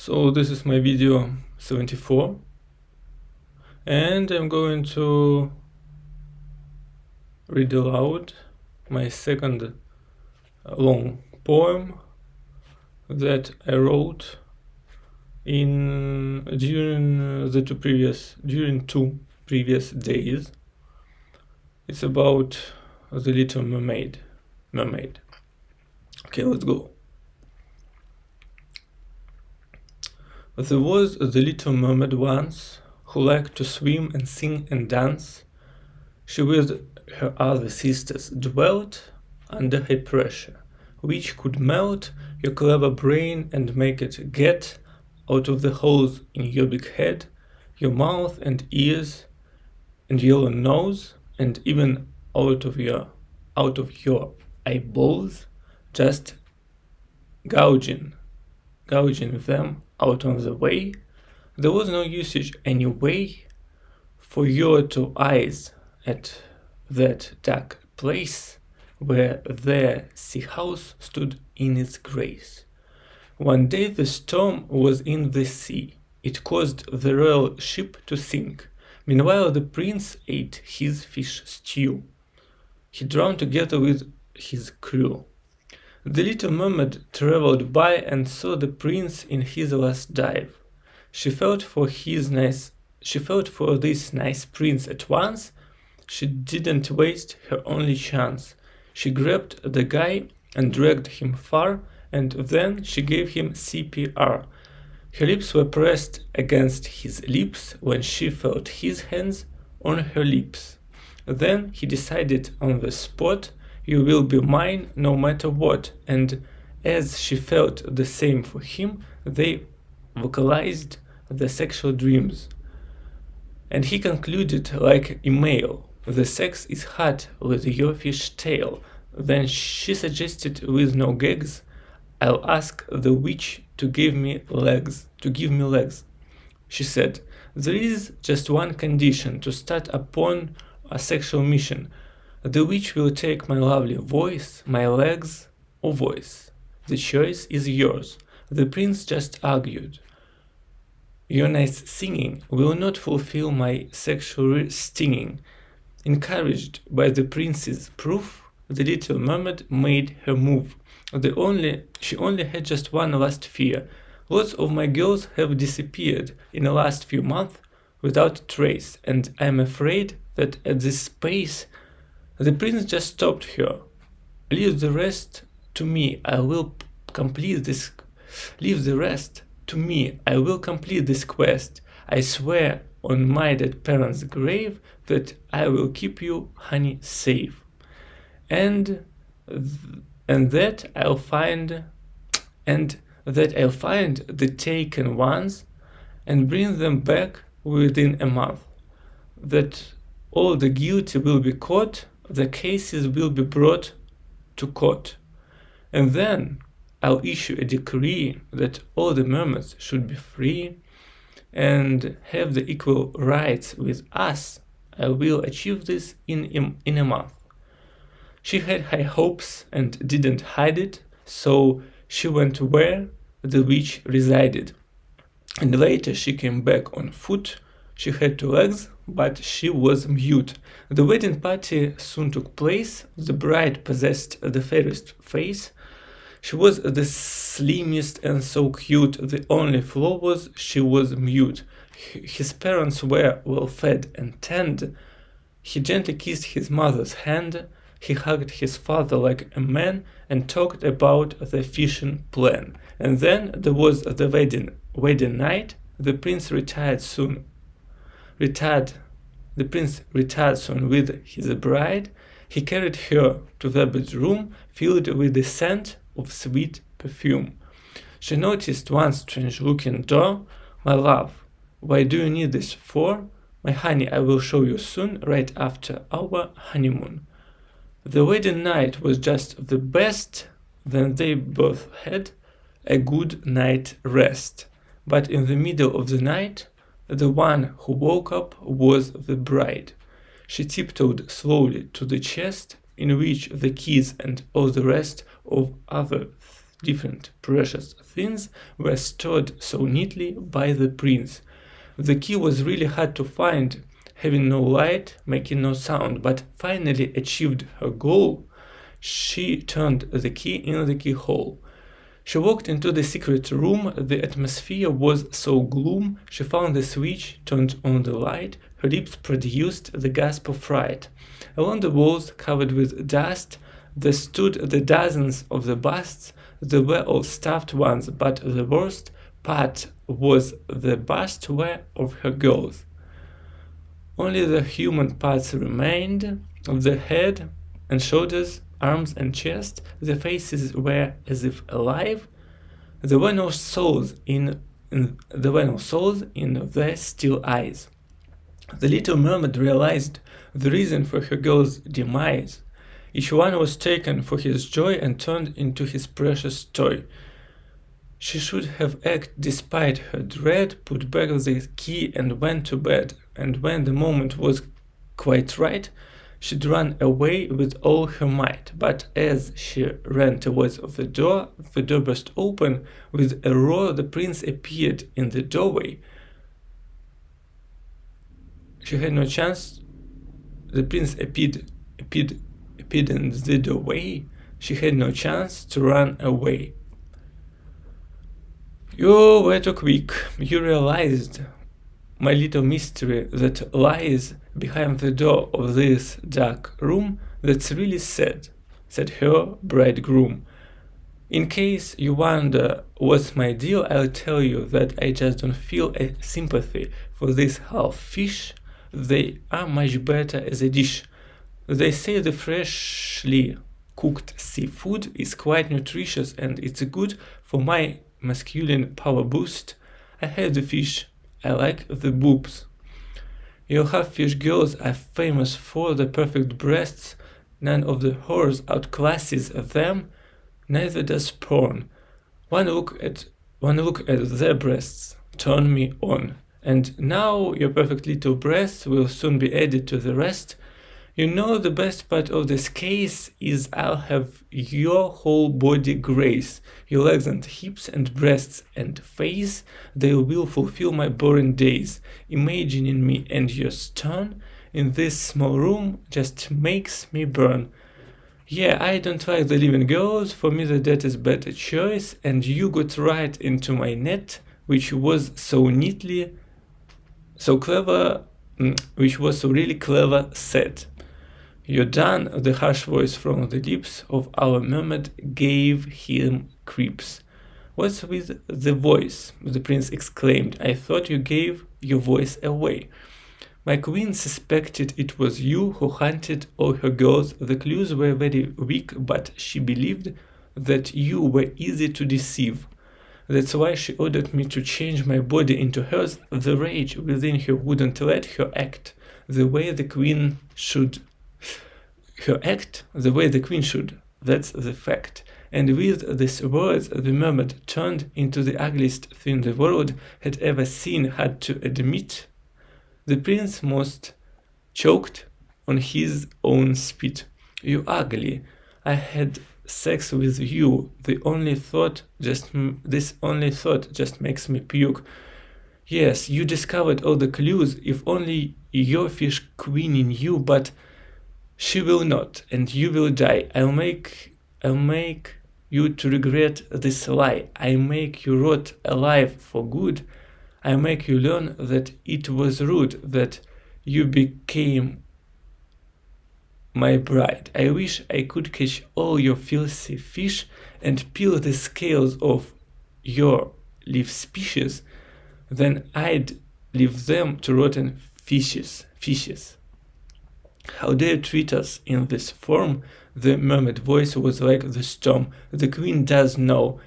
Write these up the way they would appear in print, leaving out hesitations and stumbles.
So this is my video 74, and I'm going to read aloud my second long poem that I wrote during two previous days. It's about the Little Mermaid. Okay, let's go. There was the little mermaid once, who liked to swim and sing and dance. She with her other sisters dwelt under high pressure, which could melt your clever brain and make it get out of the holes in your big head, your mouth and ears, and yellow nose, and even out of your eyeballs, just gouging them out on the way. There was no usage anyway for your two eyes at that dark place where their sea house stood in its grace. One day the storm was in the sea. It caused the royal ship to sink. Meanwhile the prince ate his fish stew. He drowned together with his crew. The little mermaid traveled by and saw the prince in his last dive. She felt for this nice prince at once. She didn't waste her only chance. She grabbed the guy and dragged him far, and then she gave him CPR. Her lips were pressed against his lips when she felt his hands on her lips. Then he decided on the spot, "You will be mine no matter what," and as she felt the same for him, they vocalized their sexual dreams. And he concluded like a male, "The sex is hot with your fish tail." Then she suggested with no gags, "I'll ask the witch to give me legs. She said, "There is just one condition to start upon a sexual mission. The witch will take my lovely voice, my legs, or voice. The choice is yours." The prince just argued, "Your nice singing will not fulfill my sexual stinging." Encouraged by the prince's proof, the little mermaid made her move. She only had just one last fear. "Lots of my girls have disappeared in the last few months without trace, and I'm afraid that at this pace..." The prince just stopped her. Leave the rest to me, I will complete this quest. I swear on my dead parents' grave that I will keep you, honey, safe. And that I'll find the taken ones and bring them back within a month. That all the guilty will be caught, the cases will be brought to court. And then I'll issue a decree that all the mermaids should be free and have the equal rights with us. I will achieve this in a month. She had high hopes and didn't hide it, so she went where the witch resided. And later she came back on foot. She had 2 legs, but she was mute. The wedding party soon took place. The bride possessed the fairest face. She was the slimmest and so cute. The only flaw was she was mute. His parents were well fed and tanned. He gently kissed his mother's hand. He hugged his father like a man and talked about the fishing plan. And then there was the wedding night. The prince retired soon with his bride. He carried her to the bedroom filled with the scent of sweet perfume. She noticed one strange-looking door. "My love, why do you need this for?" "My honey, I will show you soon, right after our honeymoon." The wedding night was just the best. Then they both had a good night rest. But in the middle of the night, the one who woke up was the bride. She tiptoed slowly to the chest in which the keys and all the rest of other different precious things were stored so neatly by the prince. The key was really hard to find, having no light, making no sound, but finally achieved her goal. She turned the key in the keyhole. She walked into the secret room. The atmosphere was so gloom. She found the switch, turned on the light. Her lips produced the gasp of fright. Along the walls, covered with dust, there stood the dozens of the busts. They were all stuffed ones, but the worst part was the busts were of her girls. Only the human parts remained, the head and shoulders, arms and chest. The faces were as if alive. There were no souls in their still eyes. The little mermaid realized the reason for her girl's demise. Each one was taken for his joy and turned into his precious toy. She should have acted despite her dread, put back the key and went to bed, and when the moment was quite right, she'd run away with all her might. But as she ran towards the door burst open. With a roar, the prince appeared in the doorway. She had no chance. The prince appeared in the doorway. She had no chance to run away. You were too quick. You realized my little mystery that lies behind the door of this dark room. That's really sad, said her bridegroom. In case you wonder what's my deal, I'll tell you that I just don't feel a sympathy for these half fish. They are much better as a dish. They say the freshly cooked seafood is quite nutritious and it's good for my masculine power boost. I had the fish. I like the boobs. Your half-fish girls are famous for the perfect breasts. None of the whores outclasses them. Neither does porn. One look at their breasts turn me on. And now your perfect little breasts will soon be added to the rest. You know the best part of this case is I'll have your whole body grace, your legs and hips and breasts and face. They will fulfill my boring days. Imagining me and your stern in this small room just makes me burn. Yeah, I don't like the living girls. For me that is better choice. And you got right into my net, which was so really clever set. You're done. The harsh voice from the lips of our mermaid gave him creeps. What's with the voice? The prince exclaimed. I thought you gave your voice away. My queen suspected it was you who hunted all her girls. The clues were very weak, but she believed that you were easy to deceive. That's why she ordered me to change my body into hers. The rage within her wouldn't let her act the way the queen should. That's the fact. And with these words, the mermaid turned into the ugliest thing the world had ever seen, had to admit. The prince most choked on his own spit. You ugly. I had sex with you. This only thought just makes me puke. Yes, you discovered all the clues. If only your fish queen in you, but she will not, and you will die. I'll make you to regret this lie. I make you rot alive for good. I make you learn that it was rude that you became my bride. I wish I could catch all your filthy fish and peel the scales off your live species. Then I'd leave them to rotten fishes. How dare you treat us in this form? The mermaid voice was like the storm. The queen does know.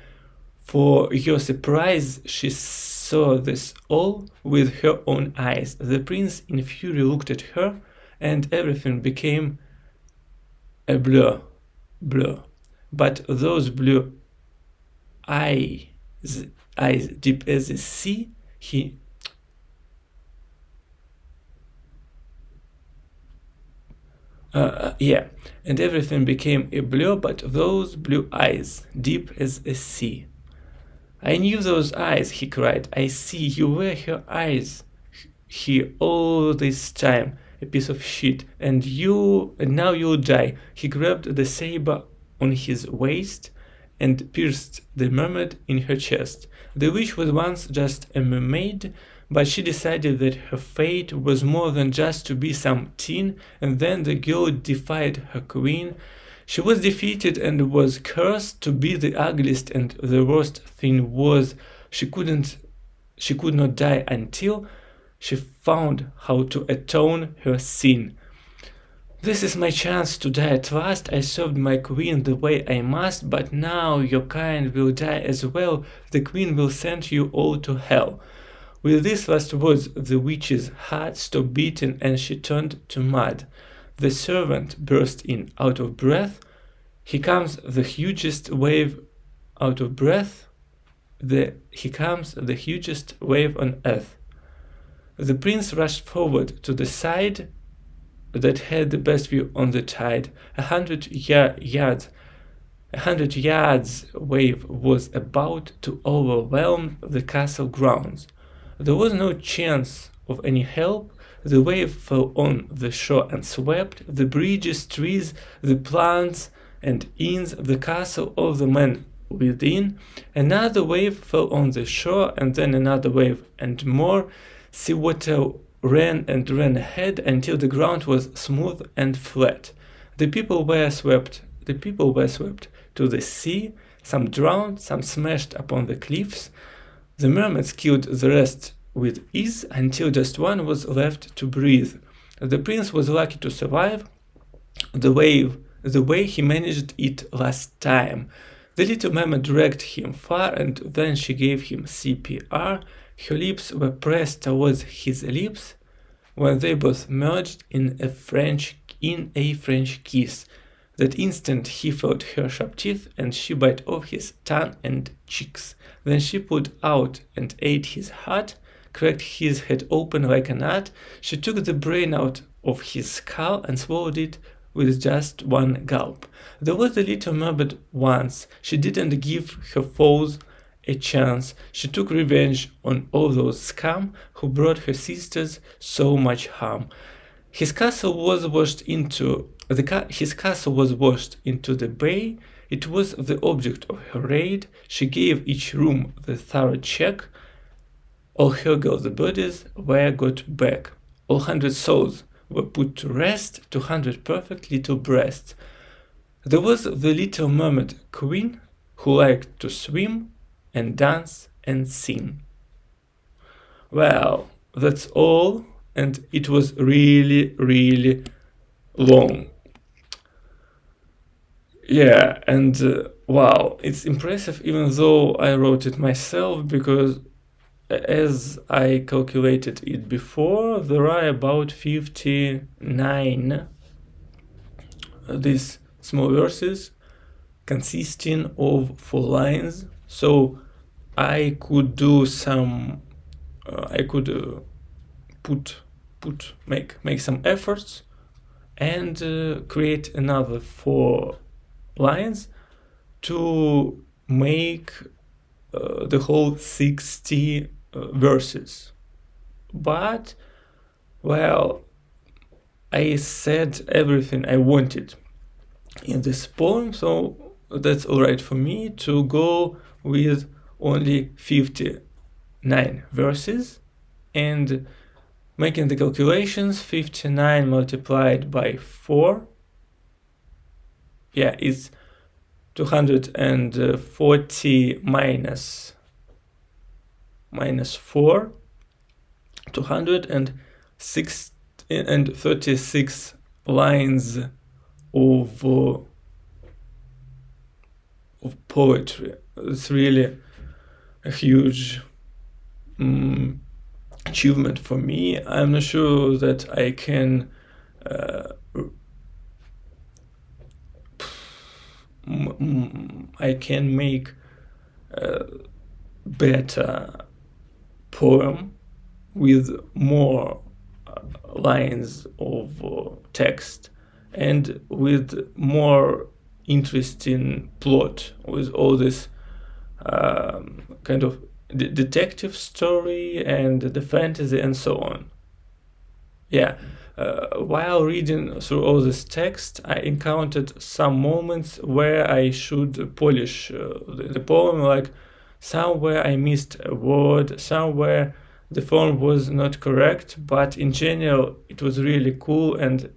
For your surprise, she saw this all with her own eyes. The prince in fury looked at her, and everything became a blur. But those blue eyes deep as the sea, Yeah, and everything became a blur but those blue eyes, deep as a sea. I knew those eyes, he cried. I see, you were her eyes here all this time, a piece of shit, and now you'll die. He grabbed the saber on his waist and pierced the mermaid in her chest. The witch was once just a mermaid, but she decided that her fate was more than just to be some teen, and then the girl defied her queen. She was defeated and was cursed to be the ugliest, and the worst thing was she could not die until she found how to atone her sin. This is my chance to die at last. I served my queen the way I must, but now your kind will die as well. The queen will send you all to hell. With these last words, the witch's heart stopped beating and she turned to mud. The servant burst in, out of breath. Here comes the hugest wave out of breath. Here comes the hugest wave on earth. The prince rushed forward to the side that had the best view on the tide. 100 yards wave was about to overwhelm the castle grounds. There was no chance of any help. The wave fell on the shore and swept the bridges, trees, the plants and inns, the castle, all the men within. Another wave fell on the shore, and then another wave, and more. Seawater ran and ran ahead until the ground was smooth and flat. The people were swept to the sea. Some drowned, some smashed upon the cliffs. The mermaids killed the rest with ease until just one was left to breathe. The prince was lucky to survive the way he managed it last time. The little mermaid dragged him far, and then she gave him CPR. Her lips were pressed towards his lips when they both merged in a French kiss. That instant he felt her sharp teeth, and she bit off his tongue and cheeks. Then she pulled out and ate his heart, cracked his head open like a nut. She took the brain out of his skull and swallowed it with just one gulp. There was a little mermaid once. She didn't give her foes a chance. She took revenge on all those scum who brought her sisters so much harm. His castle was washed into the bay. It was the object of her raid. She gave each room the thorough check. All her girls' bodies were got back. All 100 souls were put to rest. 200 perfect little breasts. There was the little mermaid queen who liked to swim and dance and sing. Well, that's all, and it was really, really long. Yeah, and wow, it's impressive even though I wrote it myself, because as I calculated it before, there are about 59 these small verses consisting of 4 lines. So I could do some, make some efforts and create another 4 lines to make the whole 60 verses. But, well, I said everything I wanted in this poem, so that's alright for me to go with only 59 verses, and making the calculations, 59 multiplied by 4, yeah, it's 240 minus 4, 236 lines of poetry. It's really a huge achievement for me. I'm not sure that I can make a better poem with more lines of text and with more interesting plot, with all this kind of detective story and the fantasy and so on. Yeah, while reading through all this text, I encountered some moments where I should polish the poem, like somewhere I missed a word, somewhere the form was not correct, but in general it was really cool and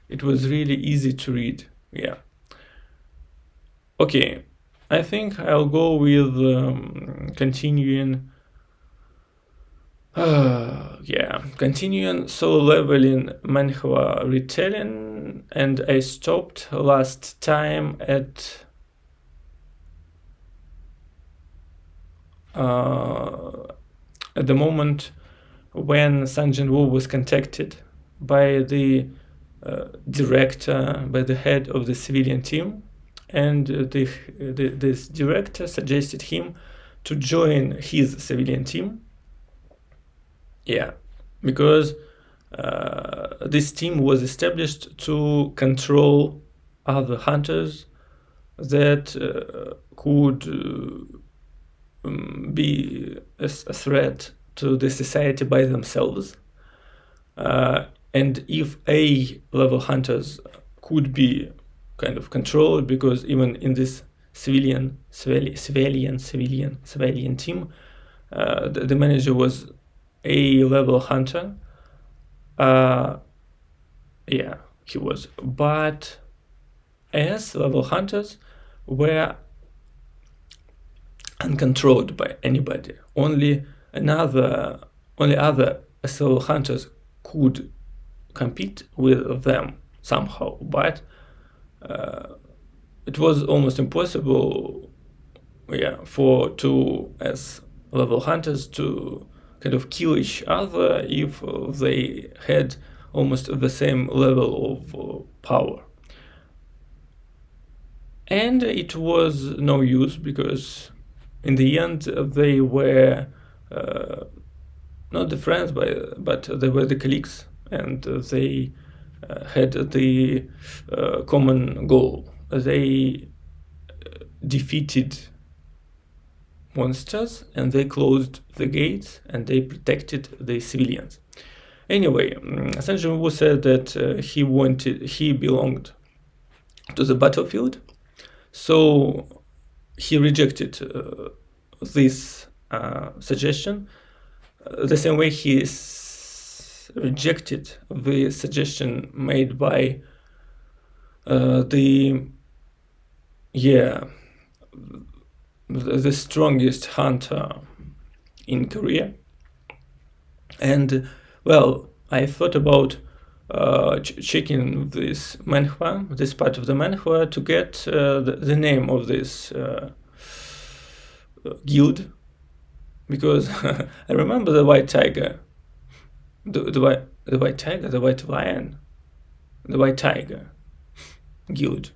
it was really easy to read. Yeah. Okay, I think I'll go with continuing. Continuing solo leveling manhwa retelling, and I stopped last time at the moment when Sanjin Woo was contacted by the director, by the head of the civilian team, and this director suggested him to join his civilian team. Yeah, because this team was established to control other hunters that could be a threat to the society by themselves. And if A-level hunters could be kind of controlled, because even in this civilian team, the manager was A-level hunter. Yeah, he was. But S-level hunters were uncontrolled by anybody. Only other S-level hunters could compete with them somehow, but it was almost impossible, for two S-level hunters to kind of kill each other if they had almost the same level of power. And it was no use, because in the end they were not the friends, but they were the colleagues, and they had the common goal. They defeated monsters, and they closed the gates, and they protected the civilians. Anyway, Sanjin Woo said that he belonged to the battlefield, so he rejected this suggestion, the same way he rejected the suggestion made by the strongest hunter in Korea. And well, I thought about checking this manhwa, this part of the manhwa, to get the name of this guild, because I remember the white tiger, the white tiger, the white lion, the white tiger guild.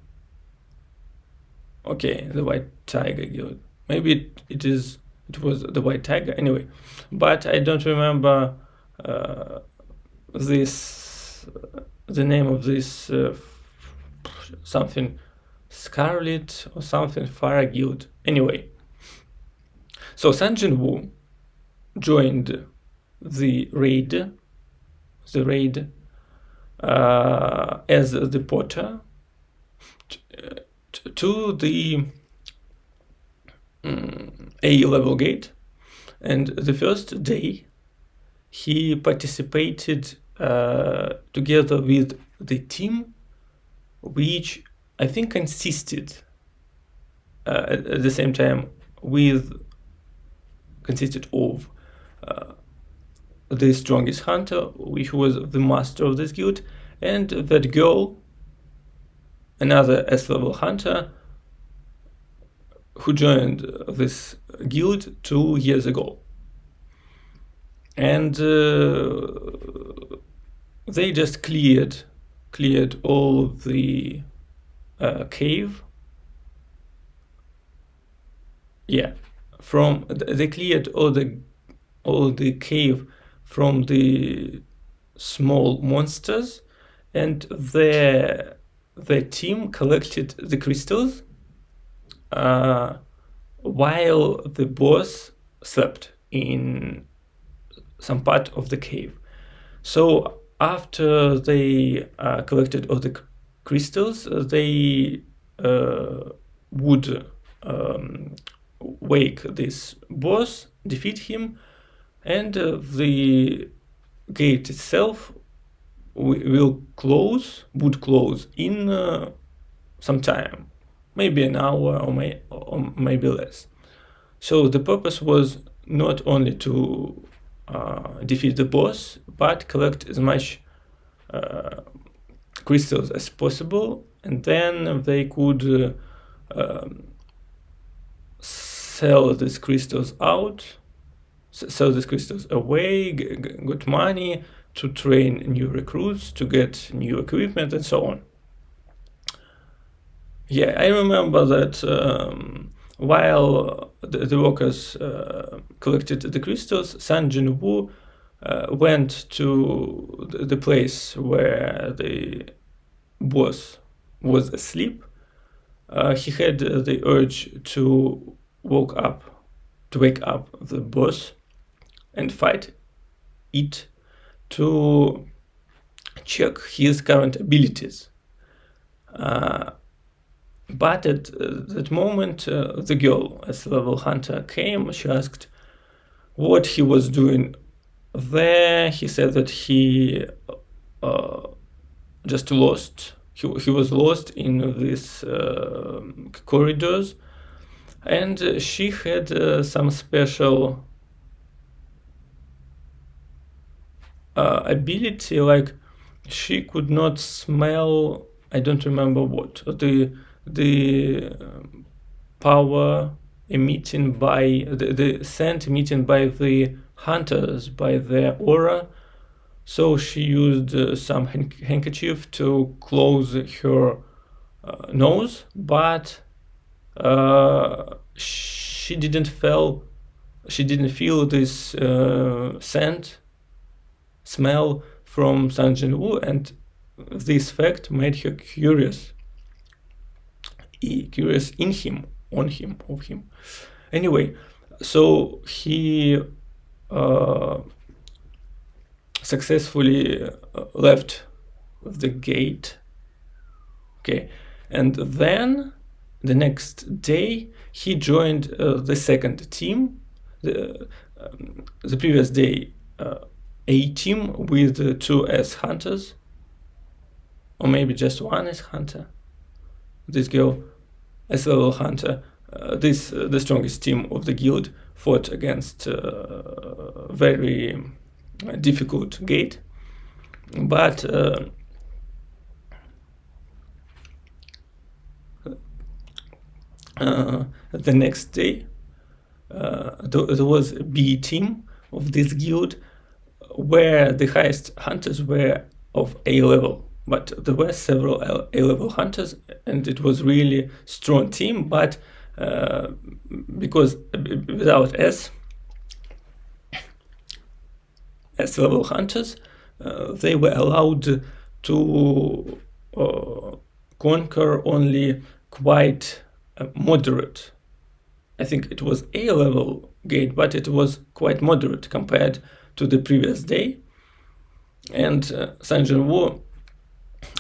Okay, the white tiger guild. Maybe it was the white tiger. Anyway, but I don't remember the name of this something Scarlet or something Fire guild. Anyway, so Sanjin Woo joined the raid as the porter to the A-level gate, and the first day he participated together with the team, which I think consisted at the same time consisted of the strongest hunter, which was the master of this guild, and that girl, another S-level hunter, who joined this guild 2 years ago. And they just cleared all of the cave. Yeah, they cleared all the cave from the small monsters, and the team collected the crystals while the boss slept in some part of the cave. So after they collected all the crystals, they would wake this boss, defeat him, and the gate itself would close in some time, maybe an hour or maybe less. So the purpose was not only to defeat the boss, but collect as much crystals as possible, and then they could sell these crystals out, sell these crystals away, get money to train new recruits, to get new equipment, and so on. Yeah, I remember that while the workers collected the crystals, San Jinwoo went to the place where the boss was asleep. He had the urge to wake up the boss and fight it, to check his current abilities. But at that moment, the girl, as level hunter, came. She asked what he was doing there. He said that he just lost. He was lost in these corridors, and she had some special ability, like she could not smell, I don't remember what, the power emitting by the scent emitting by the hunters, by their aura. So she used some handkerchief to close her nose, but she didn't feel this smell from San Jinwoo, and this fact made her curious in him, of him. Anyway, so he successfully left the gate. Okay, and then the next day he joined the second team. The previous day, a team with 2 S hunters, or maybe just 1 S hunter. This girl, as level hunter, the strongest team of the guild, fought against very difficult gate. But the next day, there was a B team of this guild, where the highest hunters were of A level. But there were several A-level hunters, and it was really strong team. But because without S-level hunters, they were allowed to conquer only quite moderate. I think it was A-level gate, but it was quite moderate compared to the previous day. And San Jinwoo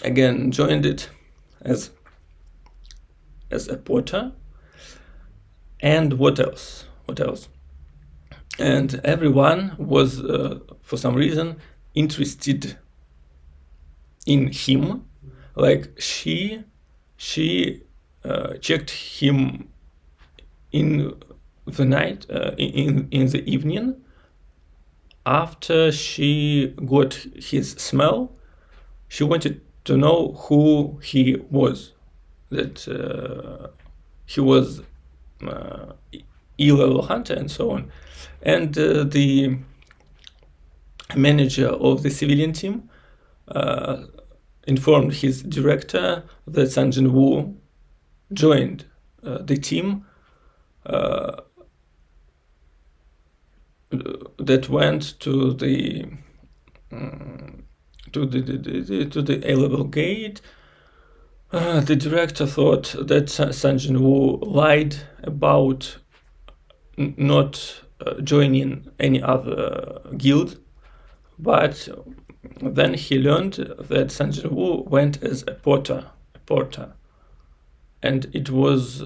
again joined it as a porter. And what else? And everyone was for some reason interested in him. Like she checked him in the night, in the evening, after she got his smell. She wanted to know who he was, that he was E-level hunter and so on. And the manager of the civilian team informed his director that San Jinwoo joined the team that went to the to the A-level gate. The director thought that Sun Jin-woo lied about not joining any other guild, but then he learned that Sun Jin-woo went as a porter, and it was,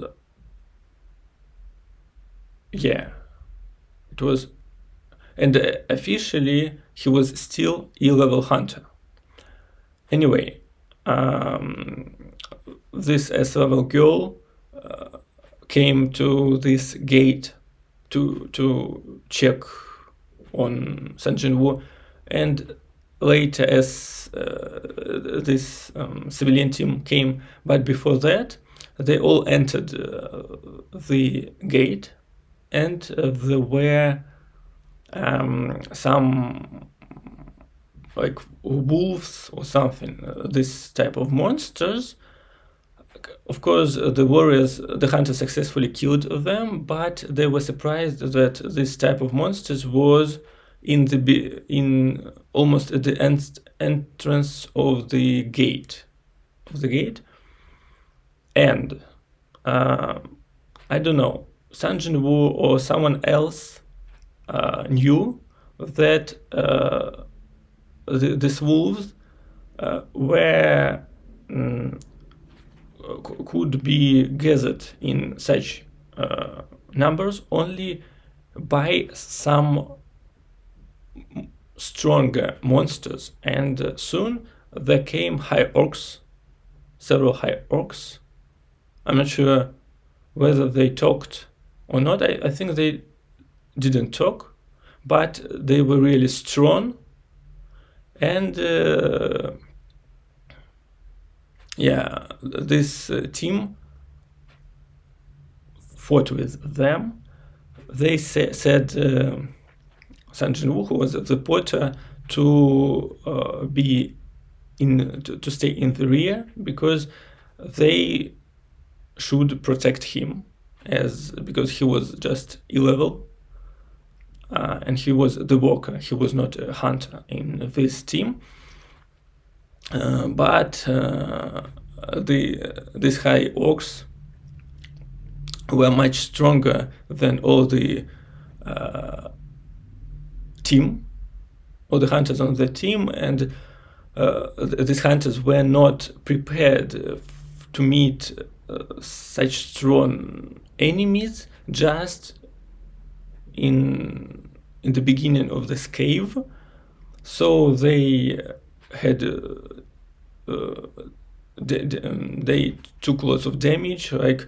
and officially he was still E-level hunter. Anyway, this S-level girl came to this gate to check on Sun Jin-woo, and later as this civilian team came, but before that they all entered the gate, and there were some like wolves or something, this type of monsters. Of course, the hunters successfully killed them, but they were surprised that this type of monsters was in almost at the entrance of the gate. And I don't know, Sun Jin-woo or someone else knew that these wolves were could be gathered in such numbers only by some stronger monsters, and soon there came several high orcs. I'm not sure whether they talked or not. I think they didn't talk, but they were really strong, and this team fought with them. They said Sun Jin-woo, who was the porter, to stay in the rear, because they should protect him, because he was just E-level, and he was the worker. He was not a hunter in this team. But these high orcs were much stronger than all the team, all the hunters on the team, and these hunters were not prepared to meet such strong enemies just in the beginning of this cave. So they had they took lots of damage. Like,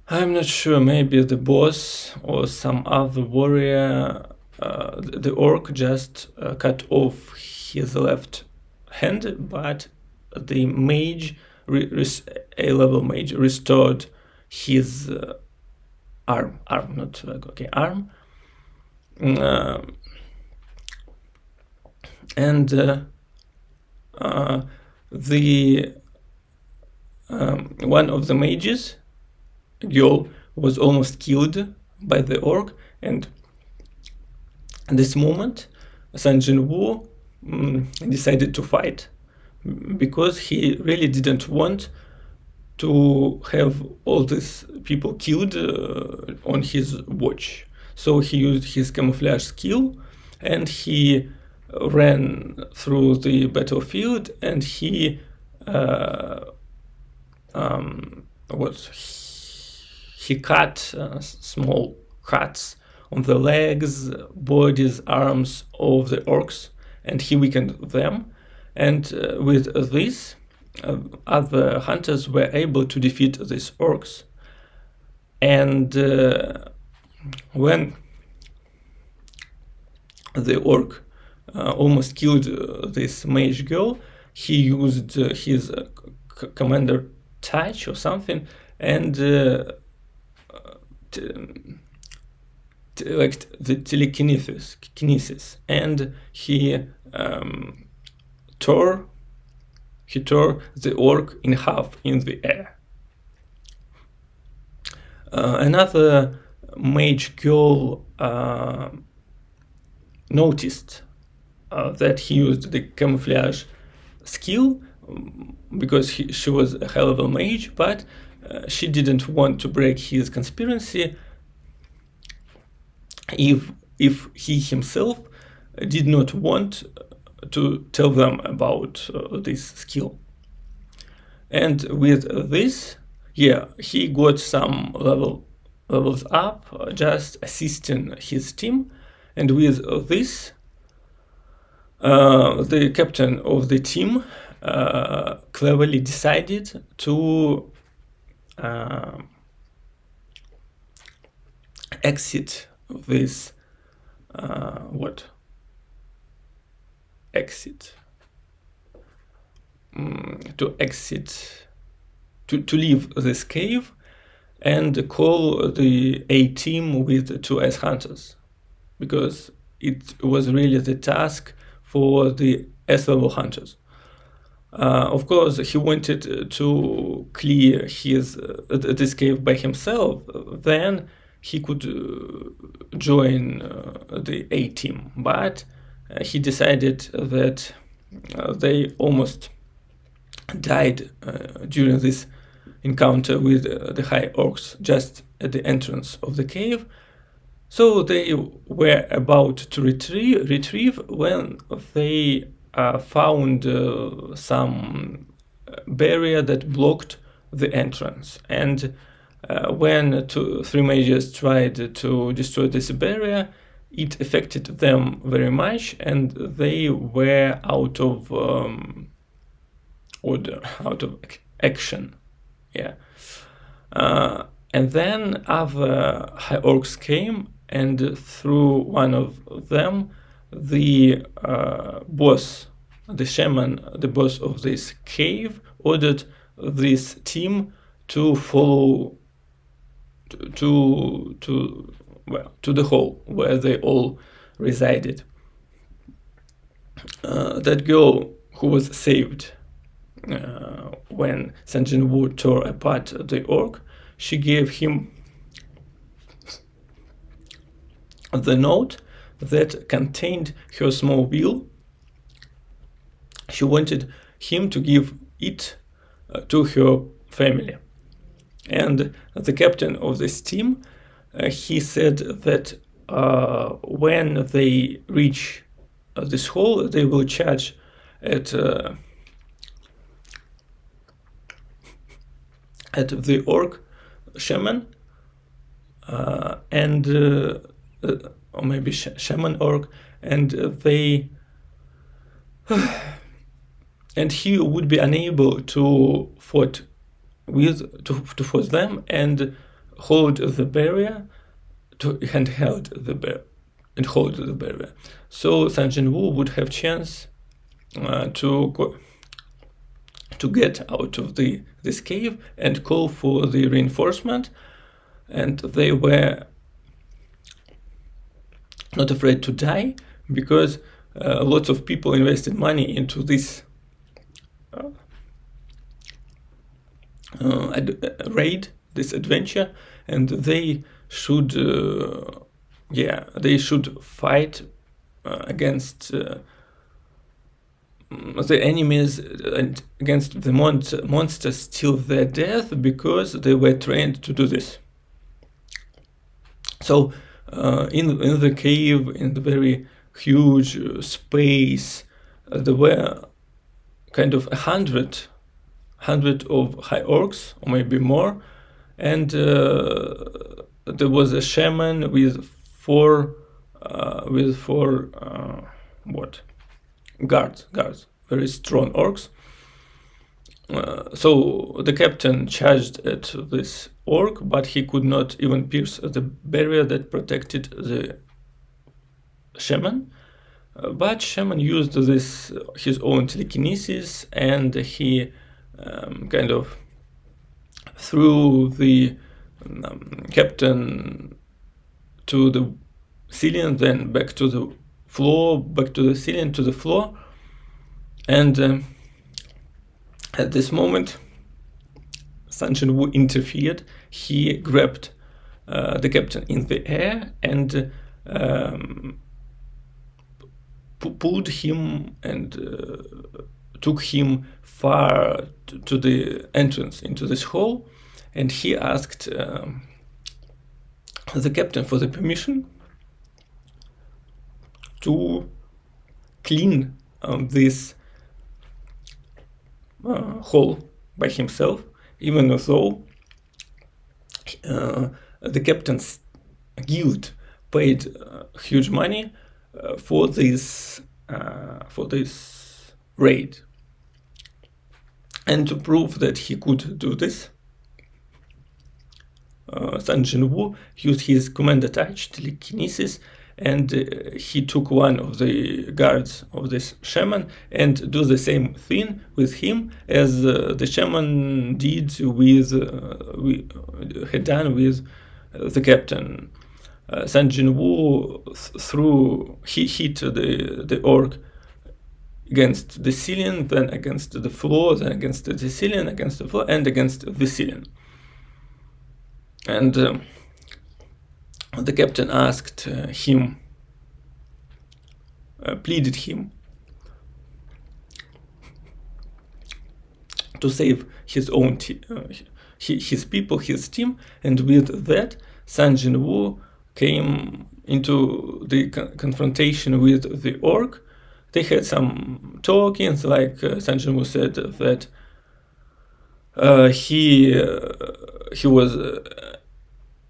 I'm not sure, maybe the boss or some other warrior, the orc just cut off his left hand, but the mage, A-level mage, restored his arm, and the one of the mages, girl, was almost killed by the orc, and at this moment Sun Jin-woo decided to fight, because he really didn't want to have all these people killed on his watch. So he used his camouflage skill, and he ran through the battlefield, and he cut small cuts on the legs, bodies, arms of the orcs, and he weakened them. And with this, other hunters were able to defeat these orcs. And when the orc almost killed this mage girl, he used his commander touch or something, and like the telekinesis, and he tore the orc in half in the air. Another mage girl noticed that he used the camouflage skill because she was a high-level mage, but she didn't want to break his conspiracy if he himself did not want to tell them about this skill. And with this, yeah, he got some levels up, just assisting his team. And with this, the captain of the team cleverly decided to exit this to leave this cave and call the A team with 2 ice hunters, because it was really the task for the S-level hunters. Of course, he wanted to clear this cave by himself. Then he could join the A team, but he decided that they almost died during this encounter with the high orcs just at the entrance of the cave. So they were about to retrieve when they found some barrier that blocked the entrance. And when 3 mages tried to destroy this barrier, it affected them very much, and they were out of order, out of action. Yeah. And then other high orcs came, and through one of them, the boss, the shaman, the boss of this cave, ordered this team to follow to the hall where they all resided. That girl who was saved when Sanjin Wu tore apart the orc, she gave him the note that contained her small will. She wanted him to give it to her family. And the captain of this team, he said that when they reach this hall, they will charge at the orc shaman and or maybe shaman orc, and they and he would be unable to fight them and hold the barrier, and hold the barrier. So Sanjin Wu would have chance to get out of this cave and call for the reinforcement, and they were not afraid to die because lots of people invested money into this raid, this adventure, and they should fight against the enemies and against the monsters till their death, because they were trained to do this. So in the cave, in the very huge space, there were kind of 100 of high orcs, or maybe more, and there was a shaman with four guards, very strong orcs. So the captain charged at this orc, but he could not even pierce the barrier that protected the shaman. But shaman used his own telekinesis, and he kind of threw the captain to the ceiling, then back to the floor, back to the ceiling, to the floor. And at this moment, Sanjin Wu interfered. He grabbed the captain in the air and pulled him and took him far to the entrance into this hall, and he asked the captain for the permission to clean this hall by himself, even though the captain's guild paid huge money for this raid. And to prove that he could do this, Sun Jinwoo used his command-attached telekinesis, and he took one of the guards of this shaman and do the same thing with him as the shaman did had done with the captain. Sun Jinwoo he hit the orc against the ceiling, then against the floor, then against the ceiling, against the floor, and against the ceiling. And the captain asked him, pleaded him to save his own his people, his team, and with that, Sun Jinwoo came into the confrontation with the orc. They had some talkings, like Sun Jinwoo said that he was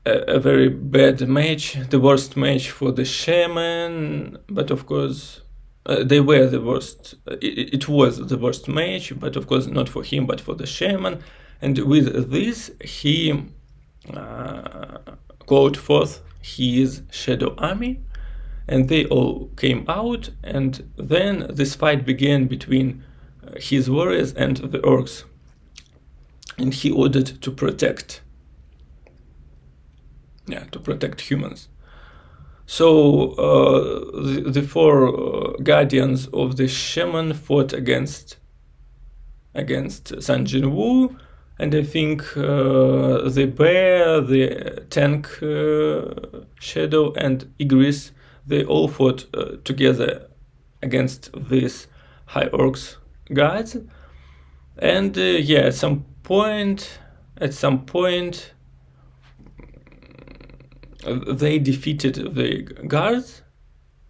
a very bad match, the worst match for the shaman, but of course they were the worst. It was the worst match, but of course not for him, but for the shaman. And with this, he called forth his shadow army, and they all came out, and then this fight began between his warriors and the orcs, and he ordered to protect humans. So the four guardians of the shaman fought against Sun Jinwoo, and I think the bear, the tank shadow, and Igris, they all fought together against these high orcs guards. And at some point they defeated the guards,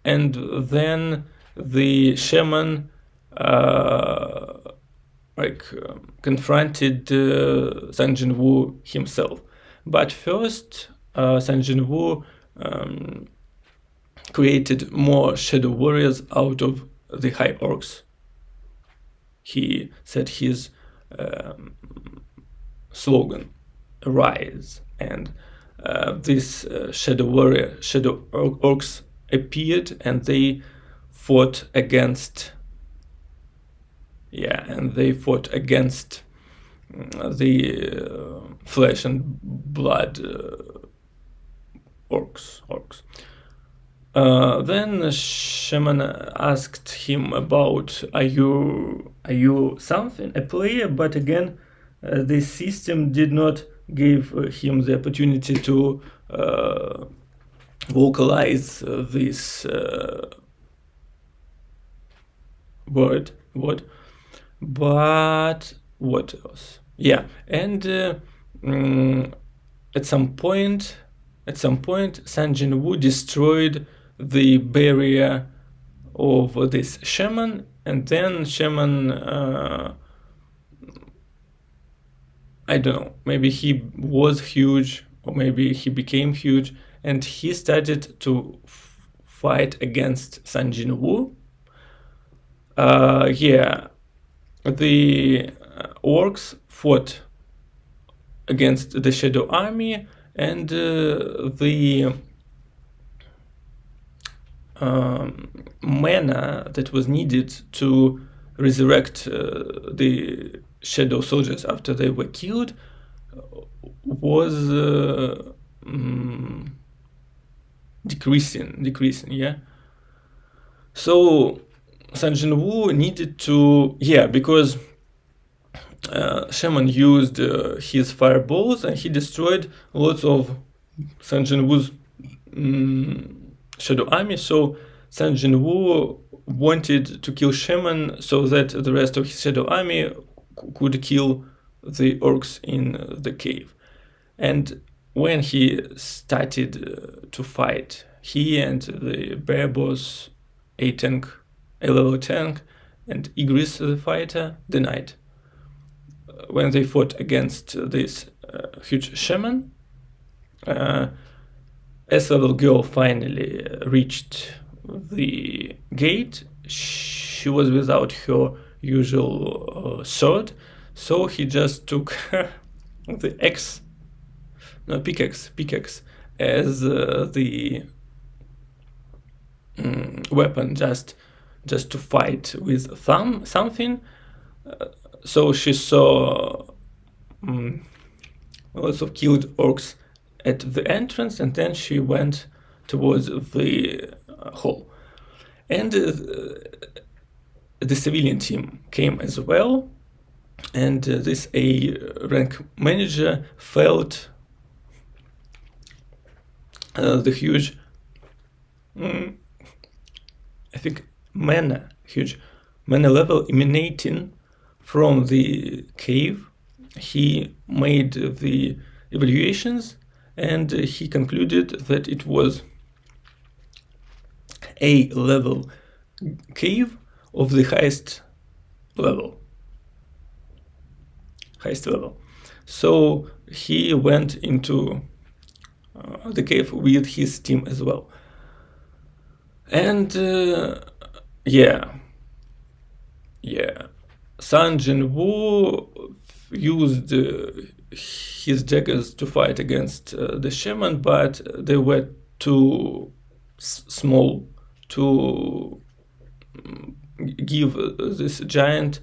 and then the shaman confronted Sun Jinwoo himself. But first, Sun Jinwoo created more shadow warriors out of the high orcs. He said his slogan, "Arise," and these shadow orcs appeared, and they fought against the flesh and blood orcs. Then shaman asked him about, are you a player? But again, the system did not give him the opportunity to vocalize this word. But what else? And at some point, Sun Jinwoo destroyed the barrier of this shaman, and then shaman, I don't know, maybe he was huge, or maybe he became huge, and he started to fight against Sun Jinwoo. The orcs fought against the shadow army, and the mana that was needed to resurrect the shadow soldiers after they were killed was decreasing. So Sun Jinwoo needed to, because shaman used his fireballs, and he destroyed lots of Sun Jinwoo's shadow army. So Sun Jinwoo wanted to kill Shaman so that the rest of his Shadow Army could kill the orcs in the cave. And when he started to fight, he and the bear boss, a level tank, and Igris the fighter, the knight, when they fought against this huge shaman, S-level girl finally reached the gate. She was without her usual sword, so he just took the pickaxe as the weapon, just to fight with something. So she saw lots of killed orcs at the entrance, and then she went towards the hall. And the civilian team came as well, and this A-rank manager felt the huge, I think, huge mana level emanating from the cave. He made the evaluations, and he concluded that it was a level cave of the highest level. So he went into the cave with his team as well. And Sun Jinwoo used his daggers to fight against the shaman, but they were too small to give this giant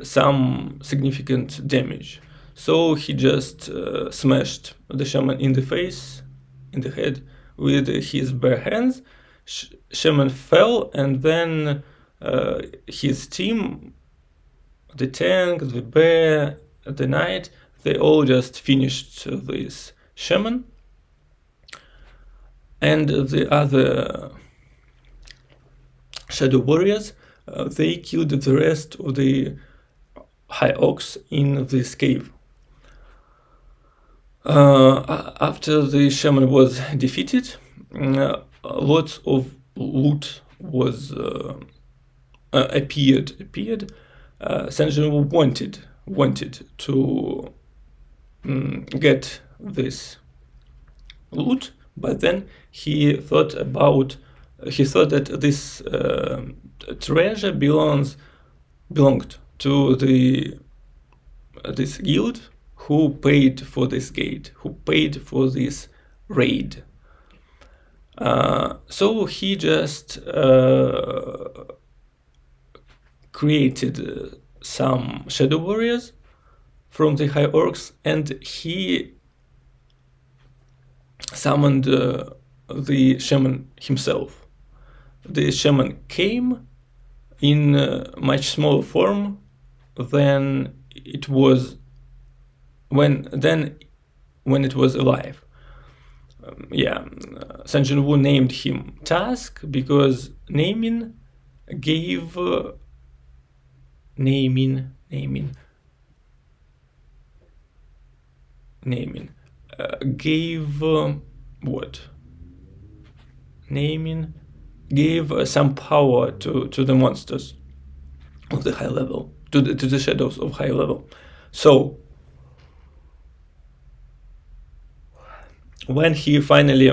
some significant damage. So he just smashed the shaman in the face, in the head, with his bare hands. Shaman fell, and then his team, the tank, the bear, the knight, they all just finished this shaman. And the other shadow warriors, they killed the rest of the high orcs in this cave. After the shaman was defeated, lots of loot was appeared. Sun Jinwoo wanted to get this loot, but then he thought that this treasure belonged to this guild who paid for this gate, who paid for this raid. So he just created some shadow warriors from the high orcs, and he summoned the shaman himself. The shaman came in much smaller form than it was when it was alive. Sun Jinwoo named him Task because naming gave some power to the monsters of the high level, to the shadows of high level. So when he finally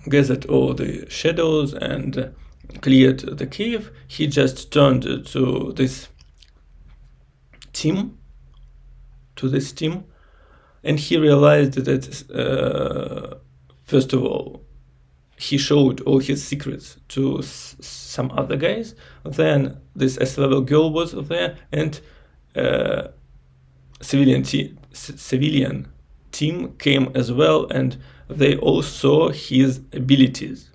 gathered all the shadows and cleared the cave, he just turned to this team, and he realized that first of all, he showed all his secrets to some other guys. Then this S-level girl was there, and civilian team came as well, and they all saw his abilities.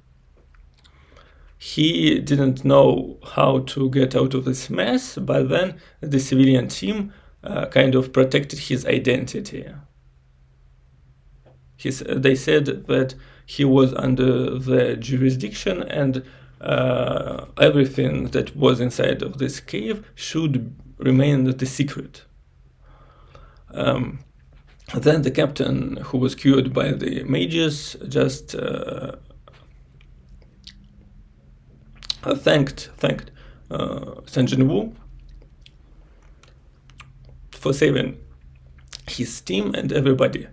He didn't know how to get out of this mess, but then the civilian team kind of protected his identity. They said that he was under the jurisdiction, and everything that was inside of this cave should remain the secret. Then the captain, who was cured by the mages, just thanked Sun Jin-woo for saving his team, and everybody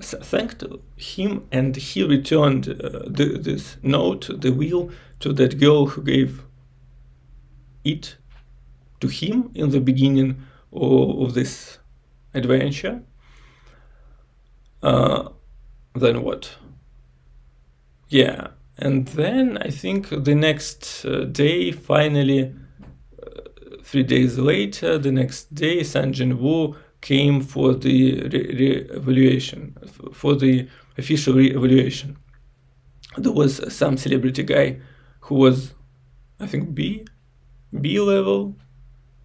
thanked him, and he returned this note, the wheel, to that girl who gave it to him in the beginning of this adventure. Then what? Yeah, and then I think the next day, finally, 3 days later, the next day, Sun Jin-woo came for the re-evaluation, for the official re-evaluation. There was some celebrity guy who was, I think, B level,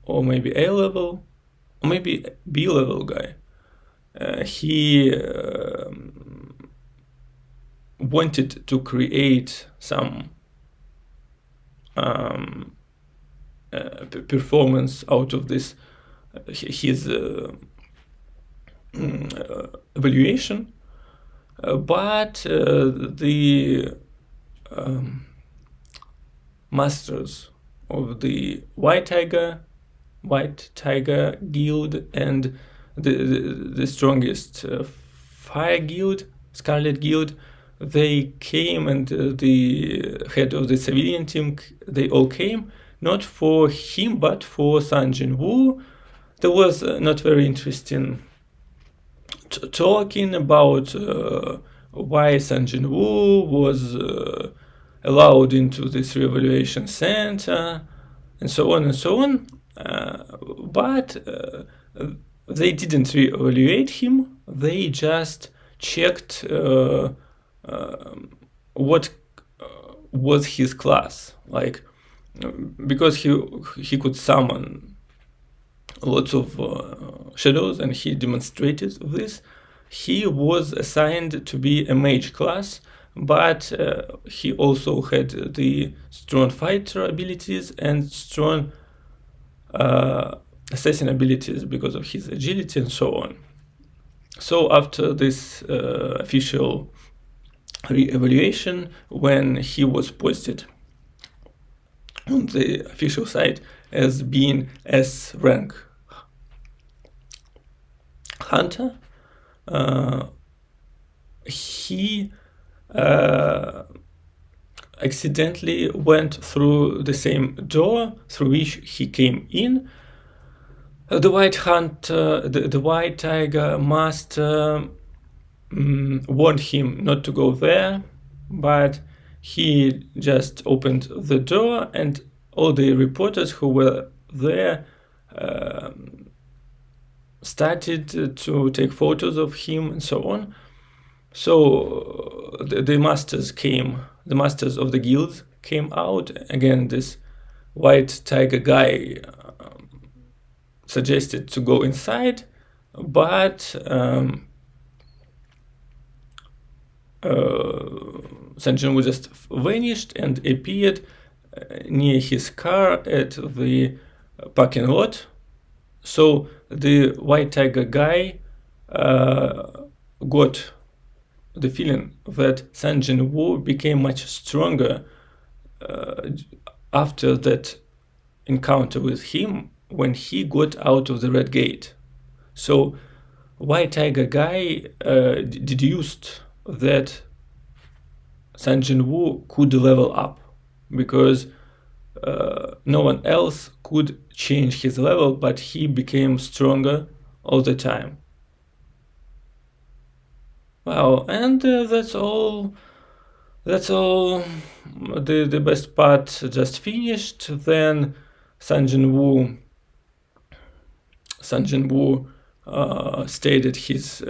or maybe A level, or maybe B level guy. He wanted to create some performance out of this his evaluation, but the masters of the White Tiger Guild and the strongest Fire Guild, Scarlet Guild, they came, and the head of the civilian team, they all came, not for him, but for Sun Jin-woo. There was not very interesting talking about why Sun Jin-woo was allowed into this re-evaluation center, and so on and so on. But they didn't re-evaluate him. They just checked what was his class, like, because he could summon lots of shadows, and he demonstrated this. He was assigned to be a mage class, but he also had the strong fighter abilities and strong assassin abilities because of his agility and so on. So after this official re-evaluation, when he was posted on the official site as being S rank hunter, he accidentally went through the same door through which he came in. The White Hunter, the White Tiger Master warned him not to go there, but he just opened the door, and all the reporters who were there started to take photos of him and so on. So the masters of the guilds came out. Again, this White Tiger guy suggested to go inside, but Sun Jin-woo just vanished and appeared near his car at the parking lot. So the White Tiger guy got the feeling that Sun Jin-woo became much stronger after that encounter with him when he got out of the Red Gate. So White Tiger guy deduced that Sun Jin-woo could level up, because no one else could change his level, but he became stronger all the time. Well, and that's all. The best part just finished. Then Sun Jin-woo stayed at his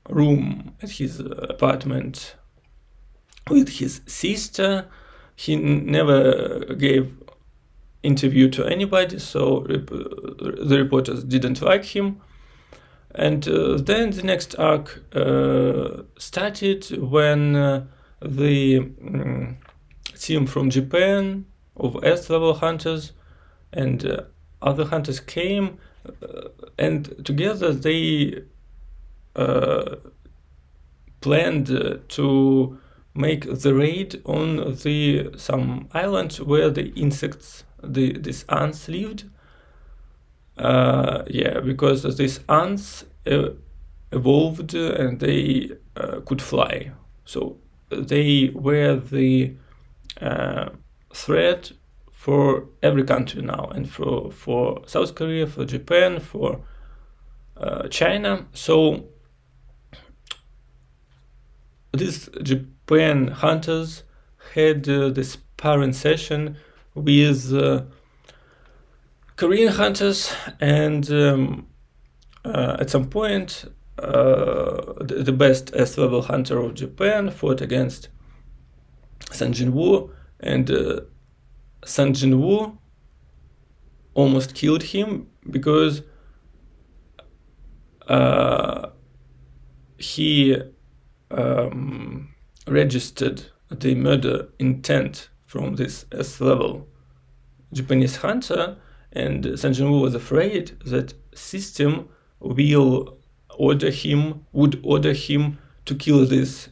room, at his apartment with his sister. He never gave interview to anybody, so the reporters didn't like him. And then the next arc started when the team from Japan of S-level hunters, and other hunters came, and together they planned to make the raid on some island where the insects, these ants lived. Because these ants evolved and they could fly, so they were the threat for every country now, and for South Korea, for Japan, for China. So these Japan hunters had this sparring session with Korean hunters, and at some point the best S-level hunter of Japan fought against Sun Jin-woo, and Sun Jin-woo almost killed him because he registered the murder intent from this S-level Japanese hunter, and Sun Jin-woo was afraid that system would order him to kill this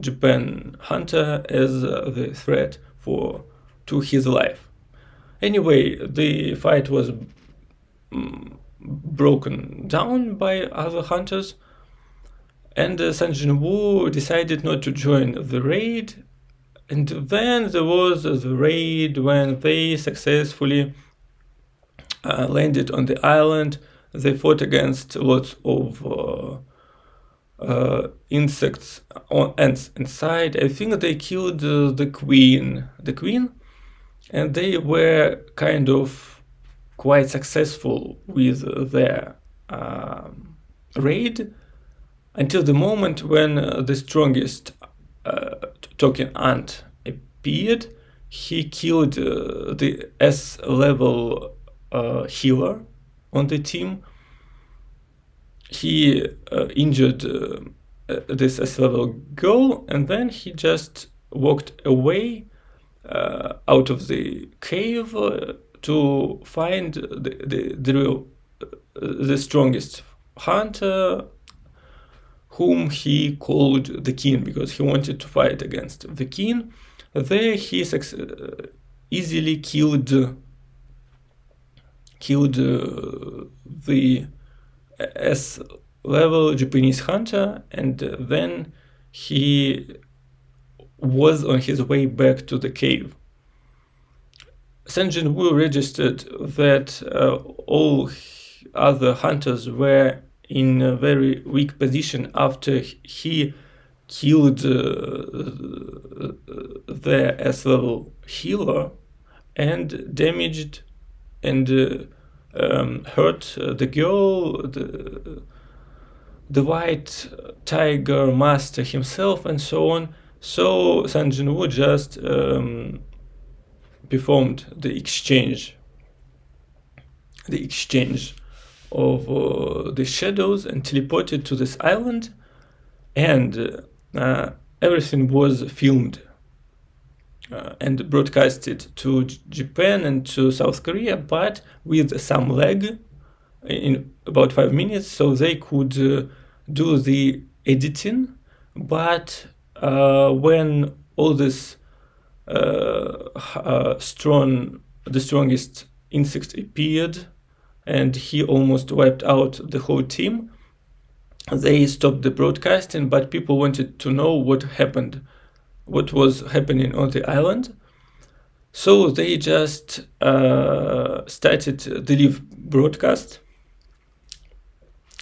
Japan hunter as the threat to his life. Anyway, the fight was broken down by other hunters, and Sun Jin-woo decided not to join the raid. And then there was the raid when they successfully landed on the island. They fought against lots of insects, ants inside. I think they killed the queen, and they were kind of quite successful with their raid until the moment when the strongest talking ant appeared. He killed the S-level healer on the team. He injured this S-level girl, and then he just walked away out of the cave to find the strongest hunter, whom he called the king, because he wanted to fight against the king. There he easily killed the S-level Japanese hunter, and then he was on his way back to the cave. Sun Jin-woo registered that all other hunters were in a very weak position after he killed the S-level healer and damaged and hurt the girl, the white tiger master himself, and so on. So Sun Jin-woo just performed the exchange of the shadows and teleported to this island, and everything was filmed and broadcasted to Japan and to South Korea, but with some lag in about 5 minutes, so they could do the editing. But when all this the strongest insect appeared and he almost wiped out the whole team, they stopped the broadcasting, but people wanted to know what was happening on the island. So they just started the live broadcast,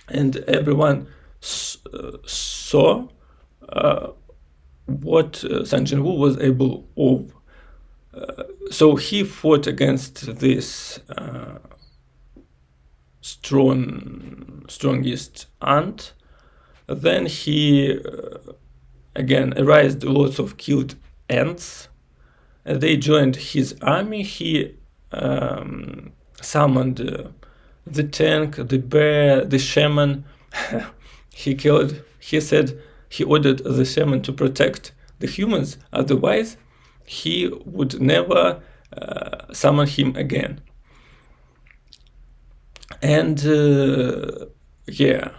and everyone saw what Sun Jin-woo was able of. So he fought against this strongest ant. Then he again erased lots of killed ants. They joined his army. He summoned the tank, the bear, the shaman. He said he ordered the shaman to protect the humans, otherwise he would never summon him again. And yeah,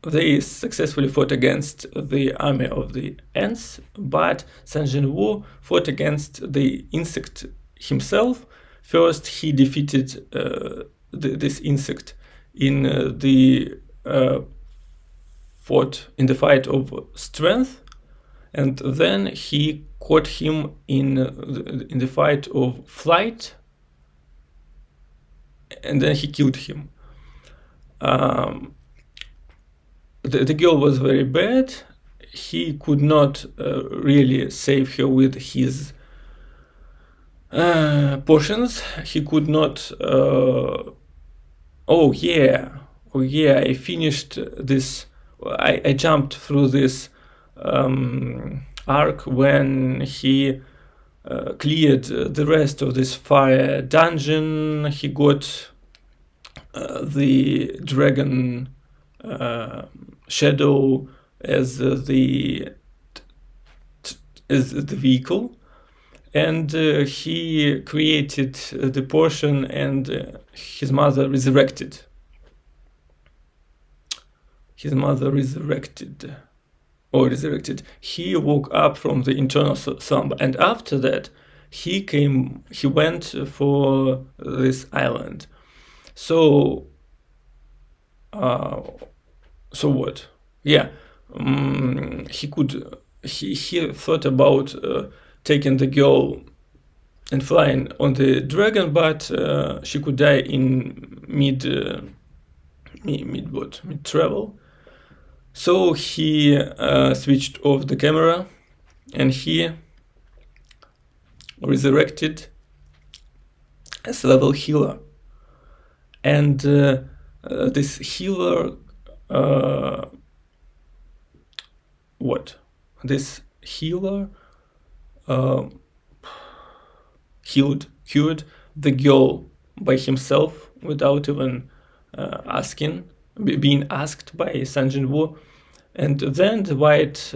they successfully fought against the army of the ants, but Sun Jinwoo fought against the insect himself. First, he defeated this insect in the fight of strength, and then he caught him in the fight of flight, and then he killed him. The girl was very bad. He could not really save her with his potions. He could not. Oh yeah, I finished this. I jumped through this arc when he cleared the rest of this fire dungeon. He got the dragon shadow as the vehicle, and he created the potion, and his mother resurrected. He woke up from the internal slumber, and after that he went for this island. So what? Yeah, he thought about taking the girl and flying on the dragon, but she could die in mid travel. So he switched off the camera, and he resurrected as level healer. And this healer, cured the girl by himself without even being asked by Sun Jinwoo. And then the White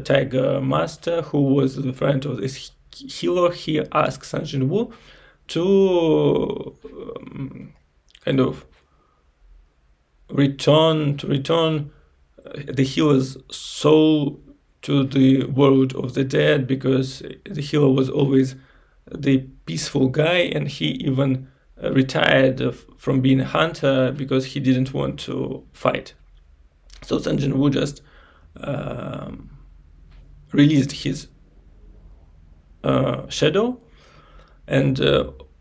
Tiger Master, who was the friend of this healer, he asked Sun Jinwoo to kind of return the healer's soul to the world of the dead, because the healer was always the peaceful guy, and he even retired from being a hunter because he didn't want to fight. So Sun Jinwoo just released his shadow, and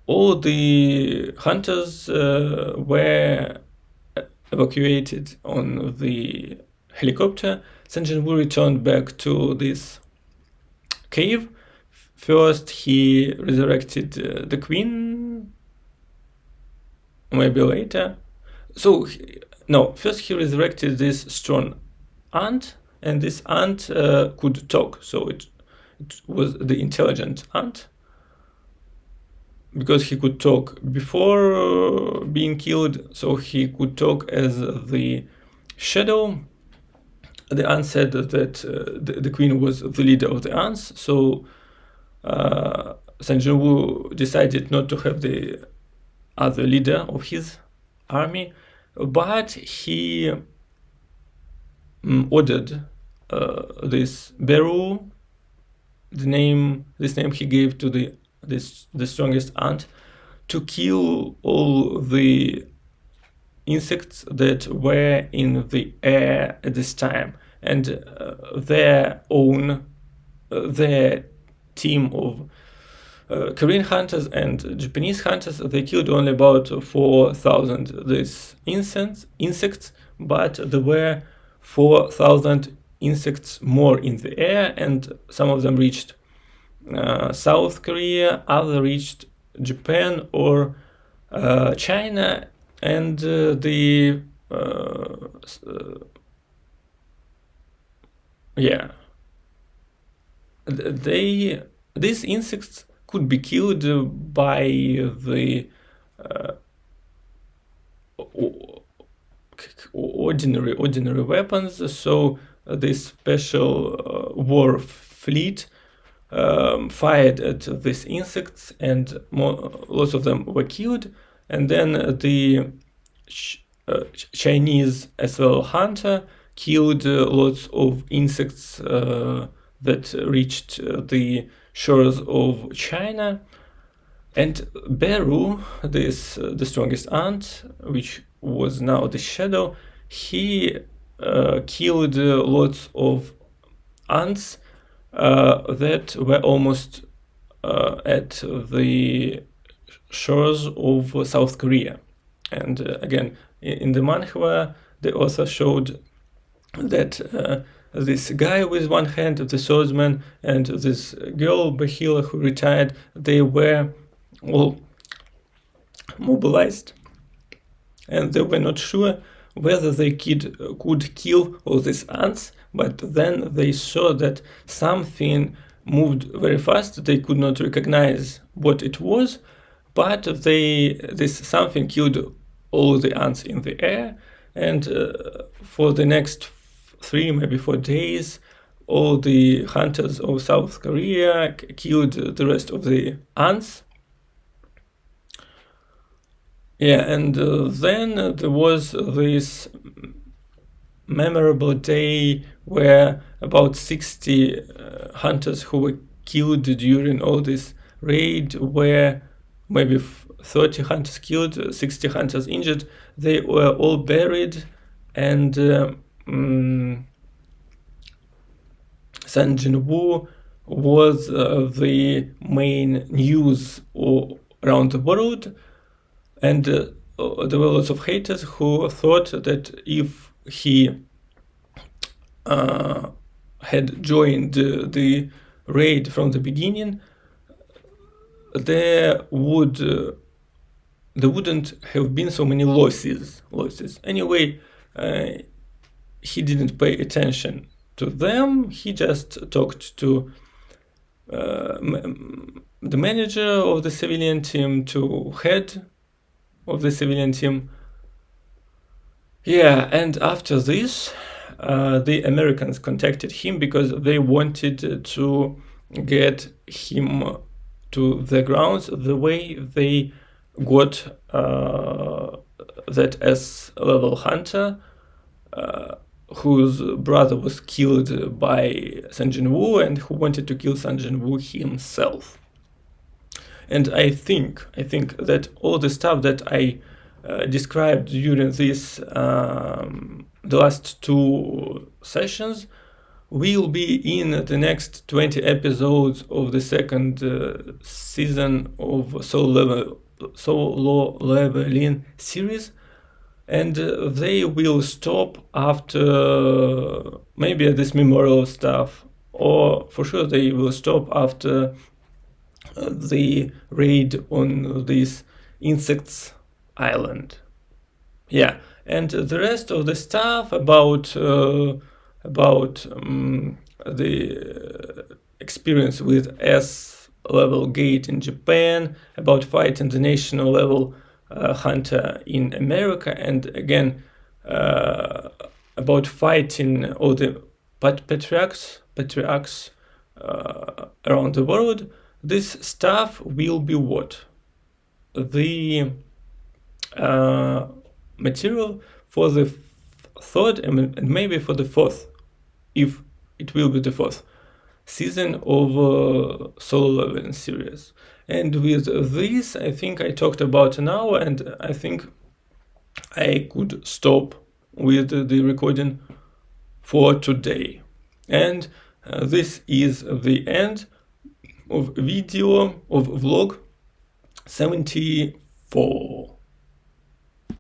all the hunters were evacuated on the helicopter. Sun Jinwoo returned back to this cave. First, he resurrected the queen. Maybe later. First he resurrected this strong ant, and this ant could talk. So it was the intelligent ant, because he could talk before being killed, so he could talk as the shadow. The ant said that the queen was the leader of the ants, so Sun Jinwoo decided not to have the other leader of his army, but he ordered this Beru, this name he gave to the strongest ant, to kill all the insects that were in the air at this time, and their team of Korean hunters and Japanese hunters, they killed only about 4,000 these insects, but there were 4,000 insects more in the air, and some of them reached South Korea, others reached Japan or China, and these insects could be killed by the ordinary weapons. So this special fleet fired at these insects, and lots of them were killed. And then the Chinese as well hunter killed lots of insects that reached the shores of China. And Beru, the strongest ant, which was now the shadow, he killed lots of ants that were almost at the shores of South Korea. And again, in the manhwa, the author showed that this guy with one hand, the swordsman, and this girl, Bahila, who retired, they were all mobilized, and they were not sure whether they could kill all these ants, but then they saw that something moved very fast. They could not recognize what it was, but this something killed all the ants in the air, and for the next 3, maybe 4 days, all the hunters of South Korea killed the rest of the ants. Yeah, and then there was this memorable day where about 60 hunters who were killed during all this raid, where maybe 30 hunters killed, 60 hunters injured. They were all buried, and San Jinwu was the main news around the world. And there were lots of haters who thought that if he had joined the raid from the beginning, there wouldn't have been so many losses. Anyway, he didn't pay attention to them. He just talked to the manager of the civilian team, to head of the civilian team. Yeah, and after this, the Americans contacted him because they wanted to get him to the grounds the way they got that S-level hunter whose brother was killed by San Jinwu, and who wanted to kill San Jinwu himself. And I think that all the stuff that I described during this the last 2 sessions will be in the next 20 episodes of the second season of Solo Leveling series, and they will stop after maybe this memorial stuff, or for sure they will stop after the raid on this insects island. Yeah, and the rest of the stuff about the experience with S-level gate in Japan, about fighting the national level hunter in America, and again about fighting all the patriarchs around the world. This stuff will be what? The material for the third and maybe for the fourth, if it will be the fourth season of Solo Leveling series. And with this, I think I talked about an hour, and I think I could stop with the recording for today. And this is the end of vlog 74.